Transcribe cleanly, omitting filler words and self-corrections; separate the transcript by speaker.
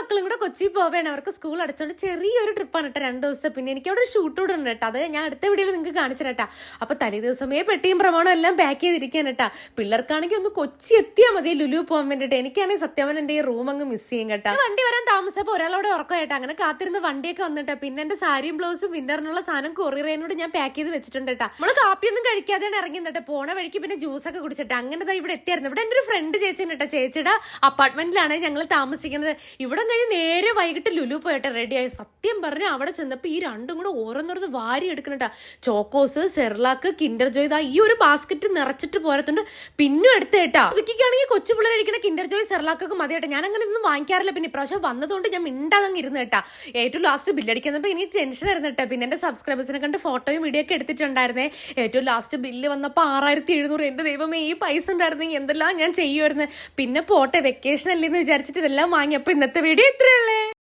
Speaker 1: മക്കളും കൂടെ കൊച്ചി പോവേണം. അവർക്ക് സ്കൂൾ അടച്ചോണ്ട് ചെറിയൊരു ട്രിപ്പാണ് കേട്ടോ, 2 ദിവസം. പിന്നെ എനിക്ക് അവിടെ ഒരു ഷൂട്ട് കൂടെ ഉണ്ട് കേട്ടോ, അത് ഞാൻ അടുത്ത വീഡിയോയിൽ നിങ്ങൾക്ക് കാണിച്ചു കേട്ടാ. അപ്പൊ തലേ ദിവസമേ പെട്ടിയും പ്രമാണവും എല്ലാം പാക്ക് ചെയ്തിരിക്കാൻ കേട്ടാ. പിള്ളേർക്കാണെങ്കിൽ ഒന്ന് കൊച്ചി എത്തിയാൽ മതി ലുലു പോകാൻ വേണ്ടിട്ട്. എനിക്കാണെങ്കിൽ സത്യം എന്റെ ഈ റൂം അങ്ങ് മിസ് ചെയ്യും കേട്ടോ. വണ്ടി വരാൻ താമസിച്ചപ്പോൾ ഒരാളോട് ഉറക്കം കേട്ടോ, അങ്ങനെ കാത്തിരുന്ന് വണ്ടിയൊക്കെ വന്നിട്ടാ. പിന്നെ എന്റെ സാരിയും ബ്ലൗസും വിന്ററിനുള്ള സാധനം കൊറിയറിനോട് ഞാൻ പാക്ക് ചെയ്ത് വെച്ചിട്ടുണ്ട് കേട്ടോ. നമ്മള് കാപ്പിയൊന്നും കഴിക്കാതെയാണ് ഇറങ്ങി നിന്നിട്ട്, പോണ വഴിക്ക് പിന്നെ ജ്യൂസൊക്കെ കുടിച്ചിട്ട് അങ്ങനെ ഇവിടെ എത്തിയായിരുന്നു. ഇവിടെ എന്റെ ഒരു ഫ്രണ്ട് ചേച്ചിയാണ് കേട്ടോ, ചേച്ചിയുടെ അപ്പാർട്ട്മെന്റിലാണ് ഞങ്ങൾ താമസിക്കുന്നത്. ഇവിടെ കഴിഞ്ഞ് നേരെ വൈകിട്ട് ലുലു പോയിട്ട് റെഡിയായി. സത്യം പറഞ്ഞാൽ അവിടെ ചെന്നപ്പോൾ ഈ രണ്ടും കൂടെ ഓരോന്നോരോന്ന് വാരി എടുക്കണട്ടാ. ചോക്കോസ്, സെർലാക്ക്, കിൻഡർ ജോയ്, ഈ ഒരു ബാസ്ക്കറ്റ് നിറച്ചിട്ട് പോരത്തുണ്ട്. പിന്നെ എടുത്ത് കേട്ടാ. ഇതൊക്കെയാണെങ്കിൽ കൊച്ചു പിള്ളേർ കഴിക്കുന്ന കിൻഡർ ജോയ്, സെർലാക്കൊക്കെ മതി കേട്ടോ. ഞാൻ അങ്ങനെ ഒന്നും വാങ്ങിക്കാറില്ല. പിന്നെ ഇപ്രാവശ്യം വന്നതുകൊണ്ട് ഞാൻ മിണ്ടാതങ്ങ് ഇരുന്ന് കേട്ടാ. ഏറ്റവും ലാസ്റ്റ് ബില്ലടിക്കുന്നപ്പോൾ ഇനി ടെൻഷൻ ആയിരുന്നു കേട്ടോ. പിന്നെ എന്റെ സബ്സ്ക്രൈബേഴ്സിനെ കണ്ട് ഫോട്ടോയും വീഡിയോ ഒക്കെ എടുത്തിട്ടുണ്ടായിരുന്നേ. ഏറ്റവും ലാസ്റ്റ് ബില്ല് വന്നപ്പോൾ 6700. എന്റെ ദൈവമേ, ഈ പൈസ ഉണ്ടായിരുന്നെങ്കിൽ എന്തെല്ലാം ഞാൻ ചെയ്യുമായിരുന്നു. പിന്നെ പോട്ടെ, വെക്കേഷൻ അല്ലേന്ന് വിചാരിച്ചിട്ട് ഇതെല്ലാം വാങ്ങി. അപ്പൊ ഇന്നത്തെ വീഡിയോ ഇത്രയുള്ളേ.